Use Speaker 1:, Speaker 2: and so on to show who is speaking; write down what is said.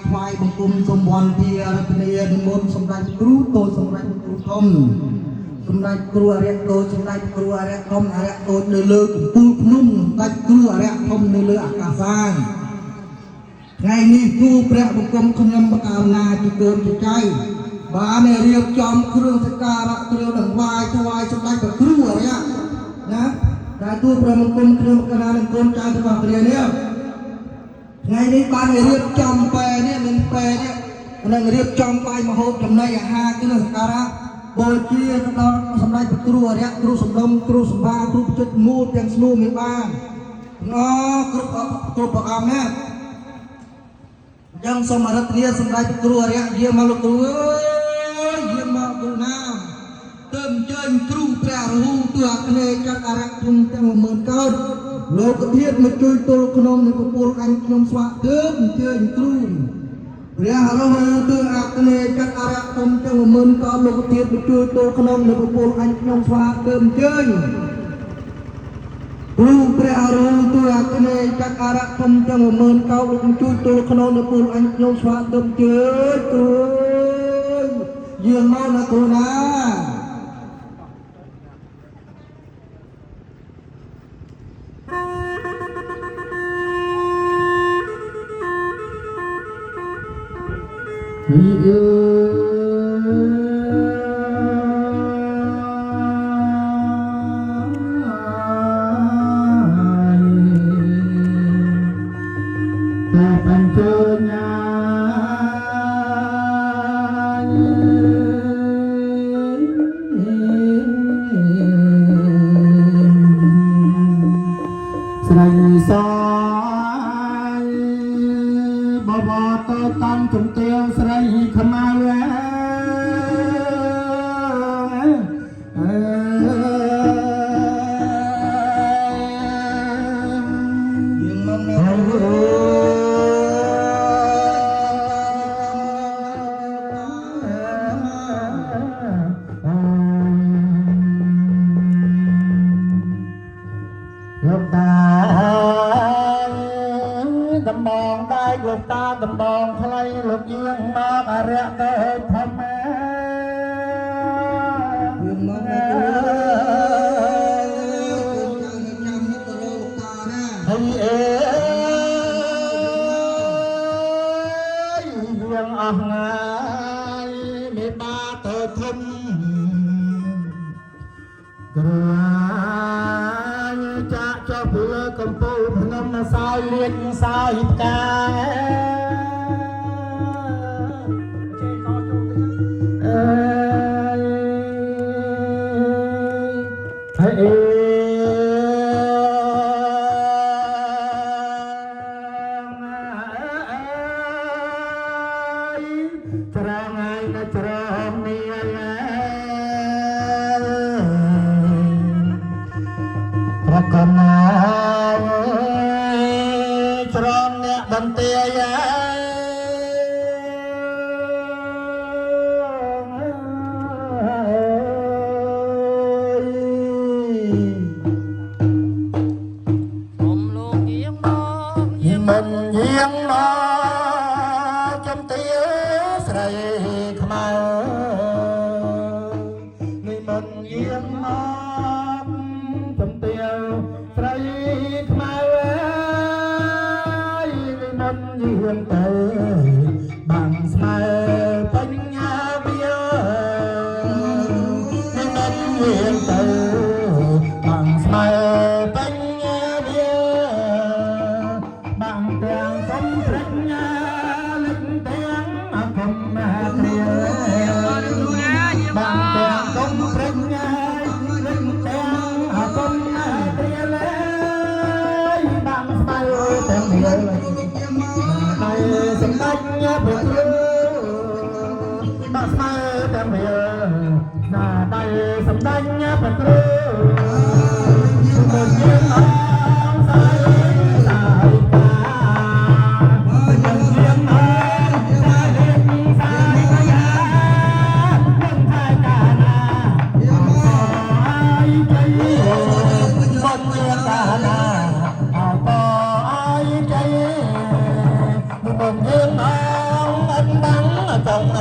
Speaker 1: ថ្វាយបង្គំសូមវន្តារតនានិមន្តសម្ដេចគ្រូតូចសម្ដេចគ្រូធំសម្ដេចគ្រូអរិយតូចសម្ដេចគ្រូអរិយធំអរិយតូចនៅលើកំពូលភ្នំសម្ដេចគ្រូអរិយធំនៅលើអាកាសាថ្ងៃនេះគូព្រះបង្គំខ្ញុំបកាណាជាកូនជាចៅបានរៀបចំគ្រឿងសក្ការៈគ្រឿងដង្វាយថ្វាយសម្ដេចព្រះគ្រូអរិយណាតែទូព្រះបង្គំខ្ញុំបកាណានឹងកូនចៅរបស់ព្រះនេះថ្ងៃនេះបានរៀបចំពេនេះមានពេនេះនឹងរៀបចំបាយមហូបចំណីអាហារគ្រឿងសក្ការៈបូជាទៅដល់សម្ដេចព្រះគ្រូអរិយគ្រូសំឡុំគ្រូសម្បាគ្រូចិត្តមូលទាំងស្នូមានបានគ្រប់ព្រះអង្គណាយ៉ាងសូមរតនាសម្ដេចព្រះគ្រូអរិយយាមកលោកគ្រូអើយយាមកគ្រូណាទៅអញ្ជើញគ្រូព្រះរហូទអាគ្នេយ៍ចាត់អរិយធំទាំង10000កោដលោកធាតុមកជួយទល់ក្នុងនៃពពលអញខ្ញុំស្វាទើបអញ្ជើញគ្រូព្រះរហូទអាគ្នេយ៍ចាត់អរិយធំទាំង10000កោដលោកធាតុមកជួយទល់ក្នុងនៃពពលអញខ្ញុំស្វាទើបអញ្ជើញគ្រូព្រះរហូទអាគ្នេយ៍ចាត់អរិយធំទាំង10000កោដលោកជួយទល់ក្នុងនៃពពលអញខ្ញុំស្វាទើបអញ្ជើញគ្រូយើងមកណាគ្រូណា
Speaker 2: ស្រីសយបបតតាំងជំទាវស្រីខ្មៅលោកតាដំបងដៃលោកតាដំបងថ្លៃលោកយាងមកអរិយទៅធម្ម
Speaker 1: យើងមកណាចាំមុខទៅលោកតាណា
Speaker 2: ហើយអើយយើងអស់ថ្ងៃមេបាទៅធំក្រចាក់ចុះពីលើកំពូលភ្នំសោយលៀកសោយផ្កាច្រងហើយនៅច្រងនេះប្រកបណាច្រងអ្នកបន្ទាយមិនយាងមកចំទាស្រីខ្មៅនេះមិនយាងមកចំទាស្រីខ្មៅនេះមិនយាងទៅបាំងស្មើបញ្ញាវានេះមិនយាងទៅបាំងស្មើបញ្ញាវាបាំងទាំងកំប្រាជ្ញាលិចទាំងអគមគ្រាបាំងទាំងកំប្រាជ្ញាលិចទាំងអគមគ្រាលេបាំងស្មៅទាំងវាហើយសម្ដេចព្រះគ្រូបាក់ស្មៅទាំងវាណាដៃសម្ដេចព្រះគ្រូមកយើងអងសាយសាយកាមកយើងអងសាយសាយកានឹងថៃកាណាអងសាយជ័យមកយើងកាណាអងសាយជ័យមកយើងអ សង្ឃ